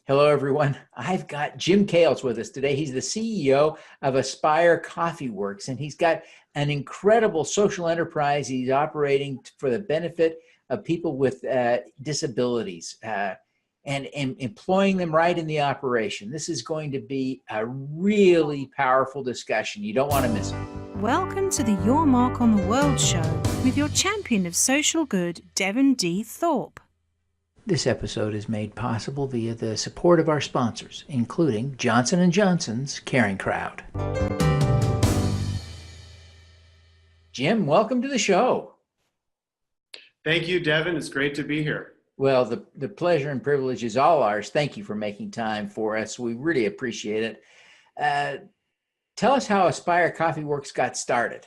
Hello, everyone. I've got Jim Kales with us today. He's the CEO of Aspire CoffeeWorks, and he's got an incredible social enterprise he's operating for the benefit of people with disabilities and employing them right in the operation. This is going to be a really powerful discussion. You don't want to miss it. Welcome to the Your Mark on the World show with your champion of social good, Devin D. Thorpe. This episode is made possible via the support of our sponsors, including Johnson & Johnson's Caring Crowd. Jim, welcome to the show. Thank you, Devin. It's great to be here. Well, the pleasure and privilege is all ours. Thank you for making time for us. We really appreciate it. Tell us how Aspire CoffeeWorks got started.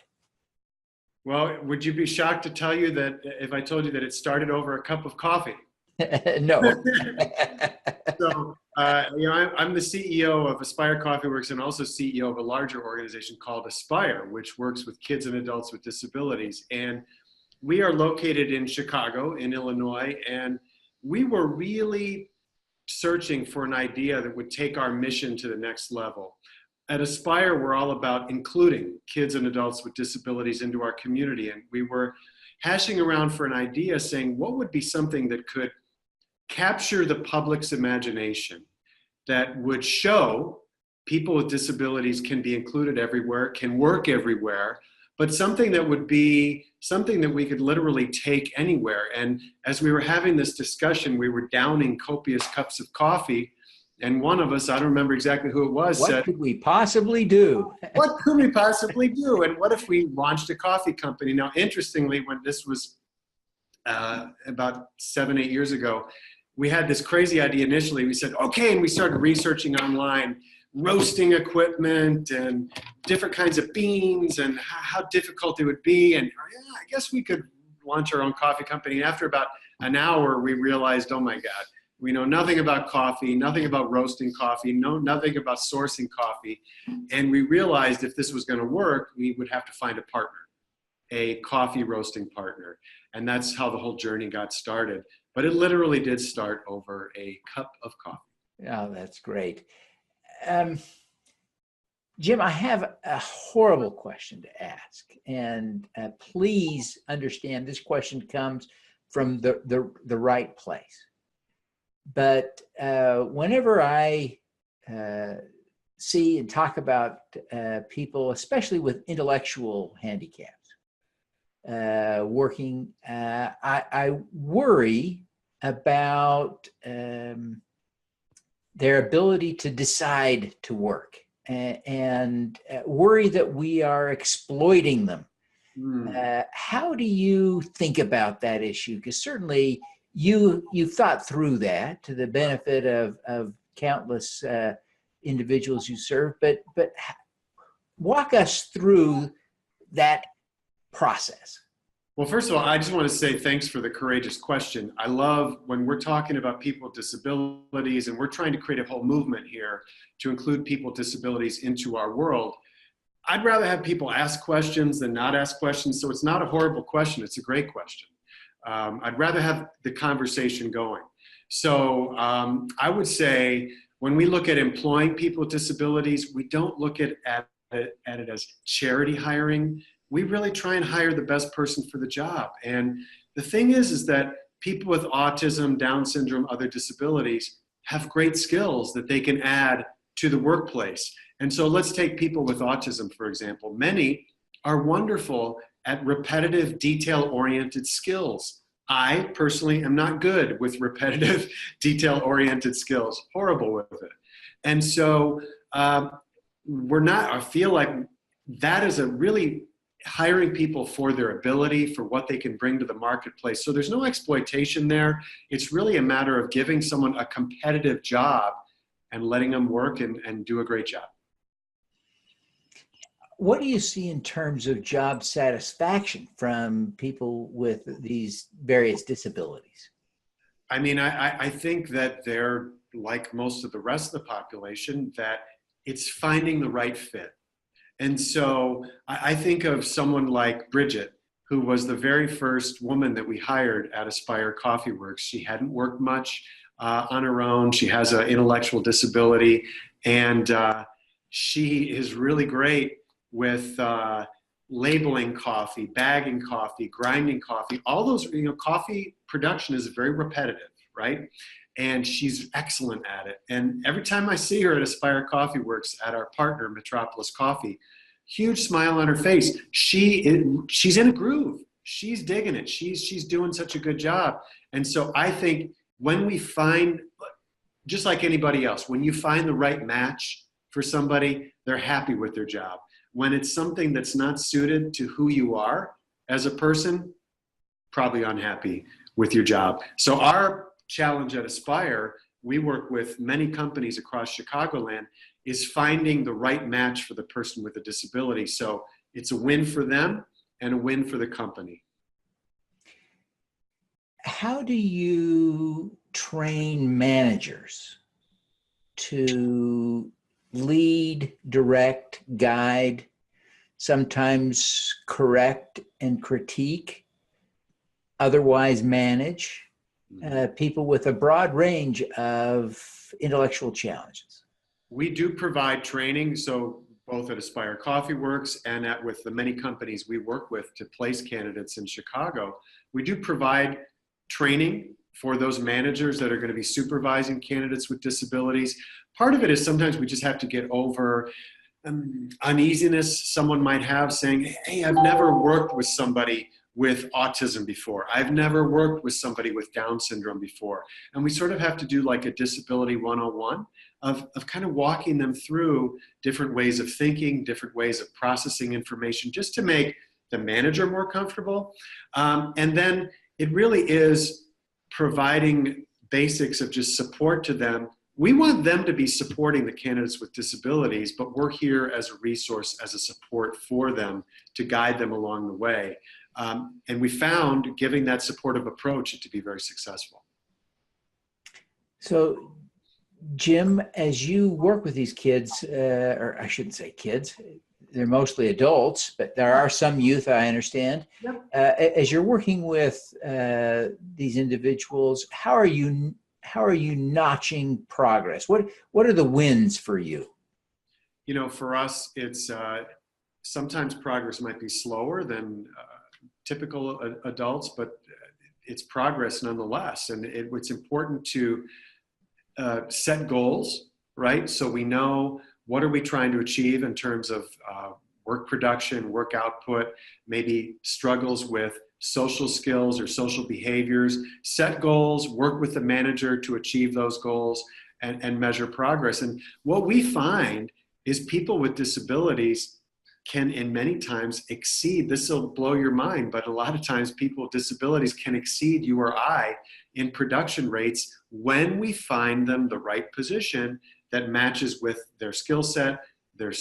Well, would you be shocked to tell you that if I told you that it started over a cup of coffee? No. So, I'm the CEO of Aspire CoffeeWorks and also CEO of a larger organization called Aspire, which works with kids and adults with disabilities. And we are located in Chicago, in Illinois, and we were really searching for an idea that would take our mission to the next level. At Aspire, we're all about including kids and adults with disabilities into our community. And we were hashing around for an idea saying, what would be something that could capture the public's imagination, that would show people with disabilities can be included everywhere, can work everywhere, but something that would be something that we could literally take anywhere. And as we were having this discussion, we were downing copious cups of coffee. And one of us, I don't remember exactly who it was, said, what could we possibly do? What could we possibly do? And what if we launched a coffee company? Now, interestingly, when this was about 7-8 years ago, we had this crazy idea initially. We said, okay, and we started researching online, roasting equipment and different kinds of beans and how difficult it would be. And yeah, I guess we could launch our own coffee company. And after about an hour, we realized, oh my God, we know nothing about coffee, nothing about roasting coffee, nothing about sourcing coffee. And we realized if this was going to work, we would have to find a partner, a coffee roasting partner. And that's how the whole journey got started. But it literally did start over a cup of coffee. Oh, that's great. Jim, I have a horrible question to ask. And please understand this question comes from the right place. But whenever I see and talk about people, especially with intellectual handicaps, working, I worry about their ability to decide to work and worry that we are exploiting them. How do you think about that issue? Because certainly you've thought through that to the benefit of countless individuals you serve, but walk us through that process. Well, first of all, I just want to say thanks for the courageous question. I love when we're talking about people with disabilities and we're trying to create a whole movement here to include people with disabilities into our world. I'd rather have people ask questions than not ask questions. So it's not a horrible question. It's a great question. I'd rather have the conversation going. So I would say when we look at employing people with disabilities, we don't look at it as charity hiring. We really try and hire the best person for the job. And the thing is that people with autism, Down syndrome, other disabilities have great skills that they can add to the workplace. And so let's take people with autism, for example. Many are wonderful at repetitive, detail-oriented skills. I personally am not good with repetitive, detail-oriented skills, horrible with it. And so I feel like that is a really hiring people for their ability, for what they can bring to the marketplace. So there's no exploitation there. It's really a matter of giving someone a competitive job and letting them work and do a great job. What do you see in terms of job satisfaction from people with these various disabilities? I mean, I think that they're like most of the rest of the population, that it's finding the right fit. And so I think of someone like Bridget, who was the very first woman that we hired at Aspire CoffeeWorks. She hadn't worked much. on her own. She has an intellectual disability, and she is really great with labeling coffee, bagging coffee, grinding coffee. All those, coffee production is very repetitive, right? And she's excellent at it. And every time I see her at Aspire CoffeeWorks at our partner, Metropolis Coffee, huge smile on her face. She's in a groove. She's digging it. She's doing such a good job. And so I think when we find, just like anybody else, when you find the right match for somebody, they're happy with their job. When it's something that's not suited to who you are as a person, probably unhappy with your job. So our challenge at Aspire, we work with many companies across Chicagoland, is finding the right match for the person with a disability. So it's a win for them and a win for the company. How do you train managers to lead, direct, guide, sometimes correct and critique, otherwise manage people with a broad range of intellectual challenges? We do provide training, so both at Aspire CoffeeWorks and with the many companies we work with to place candidates in Chicago, we do provide training for those managers that are going to be supervising candidates with disabilities. Part of it is sometimes we just have to get over uneasiness someone might have saying, hey, I've never worked with somebody with autism before. I've never worked with somebody with Down syndrome before. And we sort of have to do like a disability 101 of kind of walking them through different ways of thinking, different ways of processing information, just to make the manager more comfortable. And then it really is providing basics of just support to them. We want them to be supporting the candidates with disabilities, but we're here as a resource, as a support for them to guide them along the way. And we found giving that supportive approach to be very successful. So, Jim, as you work with these kids, or I shouldn't say kids, they're mostly adults, but there are some youth, I understand. Yep. As you're working with these individuals, how are you notching progress? What are the wins for you? For us, it's sometimes progress might be slower than typical adults, but it's progress nonetheless. And it's important to set goals, right? So we know what are we trying to achieve in terms of work production, work output, maybe struggles with social skills or social behaviors, set goals, work with the manager to achieve those goals and measure progress. And what we find is people with disabilities can in many times exceed, this will blow your mind, but a lot of times people with disabilities can exceed you or I in production rates when we find them the right position that matches with their skill set, their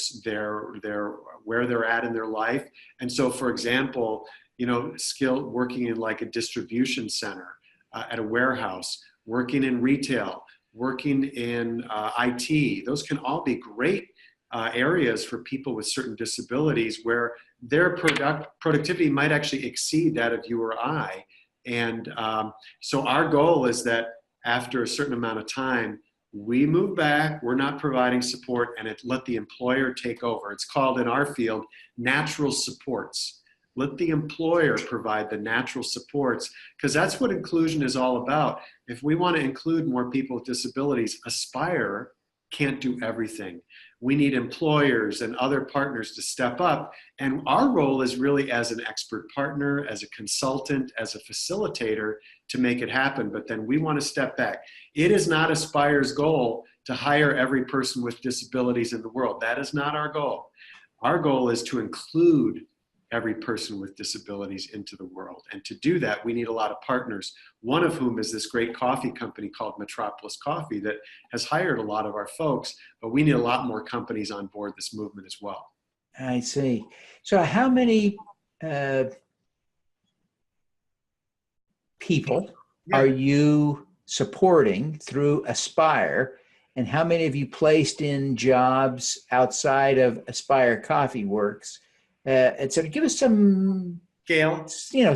where they're at in their life. And so, for example, skill working in like a distribution center, at a warehouse, working in retail, working in IT, those can all be great areas for people with certain disabilities where their productivity might actually exceed that of you or I. And so our goal is that after a certain amount of time, we move back, we're not providing support, and let the employer take over. It's called in our field, natural supports. Let the employer provide the natural supports, because that's what inclusion is all about. If we want to include more people with disabilities, Aspire can't do everything. We need employers and other partners to step up. And our role is really as an expert partner, as a consultant, as a facilitator to make it happen. But then we want to step back. It is not Aspire's goal to hire every person with disabilities in the world. That is not our goal. Our goal is to include every person with disabilities into the world. And to do that, we need a lot of partners, one of whom is this great coffee company called Metropolis Coffee that has hired a lot of our folks, but we need a lot more companies on board this movement as well. I see. So how many people are you supporting through Aspire, and how many have you placed in jobs outside of Aspire CoffeeWorks? And so give us some Scale.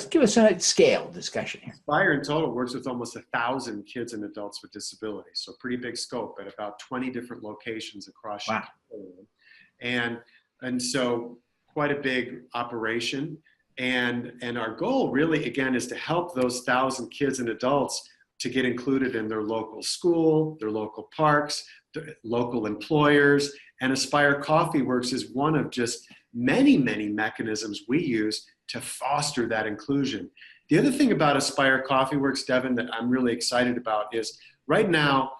Give us a scale discussion here. Aspire in total works with almost 1,000 kids and adults with disabilities. So pretty big scope at about 20 different locations across Chicago. And so quite a big operation. And our goal really, again, is to help those 1,000 kids and adults to get included in their local school, their local parks, their local employers. And Aspire CoffeeWorks is one of just many, many mechanisms we use to foster that inclusion. The other thing about Aspire CoffeeWorks, Devin, that I'm really excited about is right now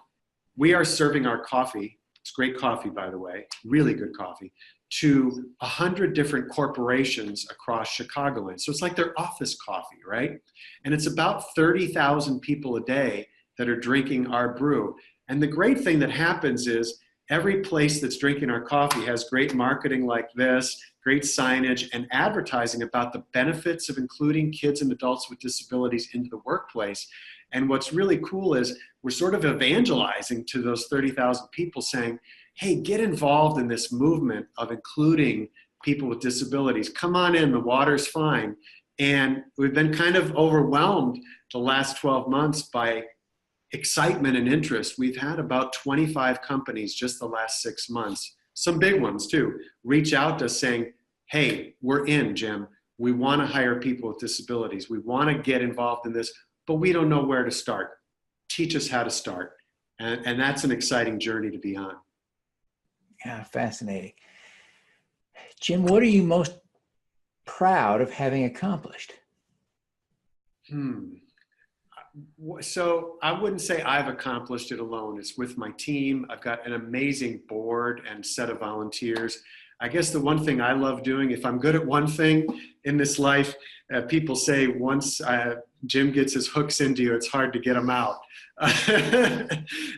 we are serving our coffee. It's great coffee, by the way, really good coffee, to 100 different corporations across Chicagoland. So it's like their office coffee, right? And it's about 30,000 people a day that are drinking our brew. And the great thing that happens is every place that's drinking our coffee has great marketing like this, great signage and advertising about the benefits of including kids and adults with disabilities into the workplace. And what's really cool is we're sort of evangelizing to those 30,000 people saying, hey, get involved in this movement of including people with disabilities. Come on in, the water's fine. And we've been kind of overwhelmed the last 12 months by excitement and interest. We've had about 25 companies just the last 6 months, some big ones too, reach out to us saying, hey, we're in, Jim. We want to hire people with disabilities. We want to get involved in this, but we don't know where to start. Teach us how to start. And that's an exciting journey to be on. Yeah, fascinating. Jim, what are you most proud of having accomplished? So I wouldn't say I've accomplished it alone. It's with my team. I've got an amazing board and set of volunteers. I guess the one thing I love doing, if I'm good at one thing in this life, people say once Jim gets his hooks into you, it's hard to get them out.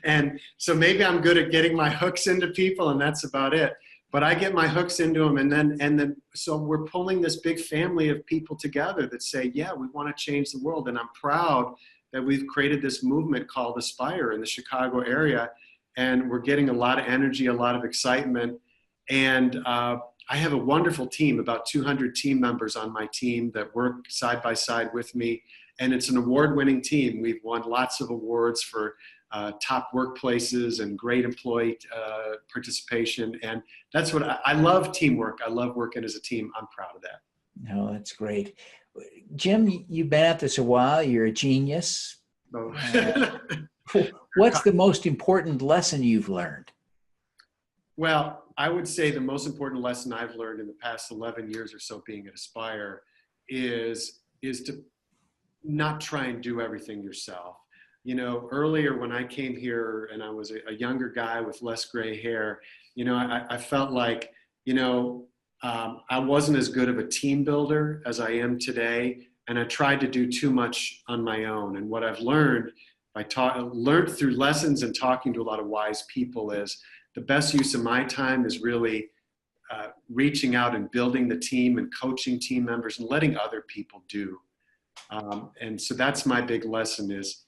And so maybe I'm good at getting my hooks into people, and that's about it. But I get my hooks into them, and then so we're pulling this big family of people together that say, yeah, we want to change the world. And I'm proud that we've created this movement called Aspire in the Chicago area, and we're getting a lot of energy, a lot of excitement. And I have a wonderful team, about 200 team members on my team that work side by side with me. And it's an award-winning team. We've won lots of awards for top workplaces and great employee participation. And that's what I love teamwork. I love working as a team. I'm proud of that. No, that's great. Jim, you've been at this a while. You're a genius. Oh. What's the most important lesson you've learned? Well, I would say the most important lesson I've learned in the past 11 years or so being at Aspire is to not try and do everything yourself. You know, earlier when I came here and I was a younger guy with less gray hair, you know, I felt like, you know, I wasn't as good of a team builder as I am today. And I tried to do too much on my own. And what I've learned learned through lessons and talking to a lot of wise people is the best use of my time is really reaching out and building the team and coaching team members and letting other people do. And so that's my big lesson is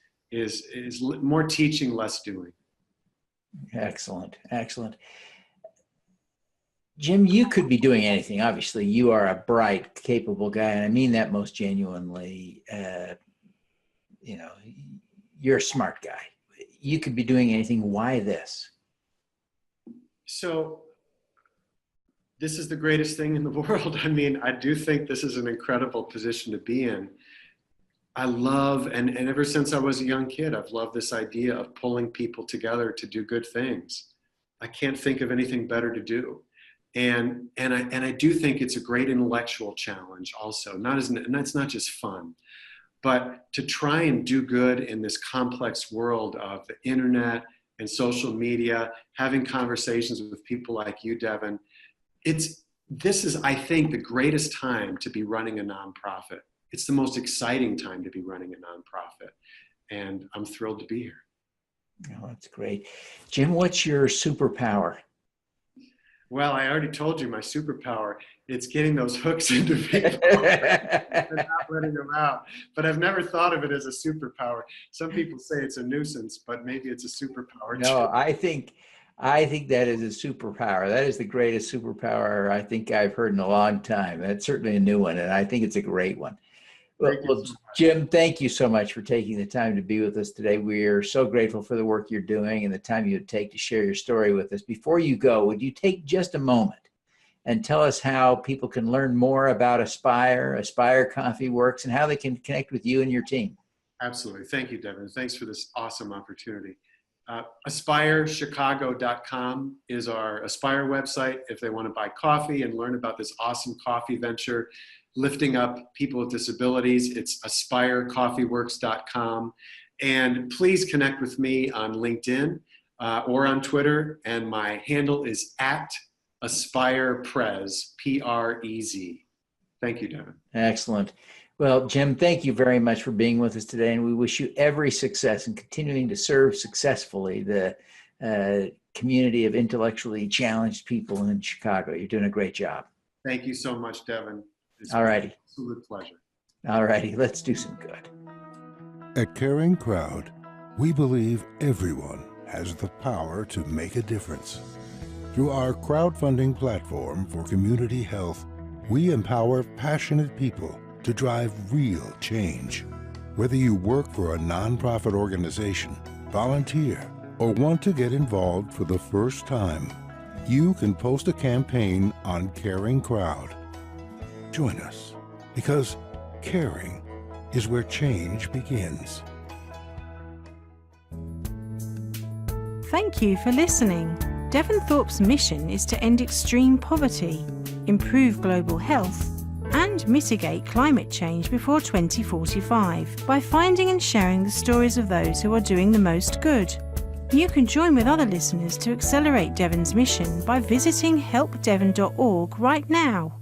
more teaching, less doing. Excellent. Excellent. Jim, you could be doing anything. Obviously, you are a bright, capable guy, and I mean that most genuinely. You know, you're a smart guy. You could be doing anything. Why this? So this is the greatest thing in the world. I mean, I do think this is an incredible position to be in. I love, and ever since I was a young kid, I've loved this idea of pulling people together to do good things. I can't think of anything better to do. And I do think it's a great intellectual challenge also. And that's not just fun, but to try and do good in this complex world of the internet and social media, having conversations with people like you, Devin. This is, I think, the greatest time to be running a nonprofit. It's the most exciting time to be running a nonprofit. And I'm thrilled to be here. Oh, that's great. Jim, what's your superpower? Well, I already told you my superpower. It's getting those hooks into people and not letting them out. But I've never thought of it as a superpower. Some people say it's a nuisance, but maybe it's a superpower. No, too. I think I think that is a superpower. That is the greatest superpower I think I've heard in a long time. That's certainly a new one, and I think it's a great one. Well, Jim, thank you so much for taking the time to be with us today. We are so grateful for the work you're doing and the time you would take to share your story with us. Before you go, would you take just a moment and tell us how people can learn more about Aspire CoffeeWorks, and how they can connect with you and your team? Absolutely. Thank you, Devin. Thanks for this awesome opportunity. AspireChicago.com is our Aspire website if they want to buy coffee and learn about this awesome coffee venture, lifting up people with disabilities. It's AspireCoffeeWorks.com. And please connect with me on LinkedIn or on Twitter. And my handle is @AspirePrez, Prez. Thank you, Devin. Excellent. Well, Jim, thank you very much for being with us today, and we wish you every success in continuing to serve successfully the community of intellectually challenged people in Chicago. You're doing a great job. Thank you so much, Devin. It's All righty. An absolute pleasure. All righty. Let's do some good. At Caring Crowd, we believe everyone has the power to make a difference. Through our crowdfunding platform for community health, we empower passionate people to drive real change. Whether you work for a nonprofit organization, volunteer, or want to get involved for the first time, you can post a campaign on Caring Crowd. Join us, because caring is where change begins. Thank you for listening. Devin Thorpe's mission is to end extreme poverty, improve global health, and mitigate climate change before 2045 by finding and sharing the stories of those who are doing the most good. You can join with other listeners to accelerate Devin's mission by visiting helpdevin.org right now.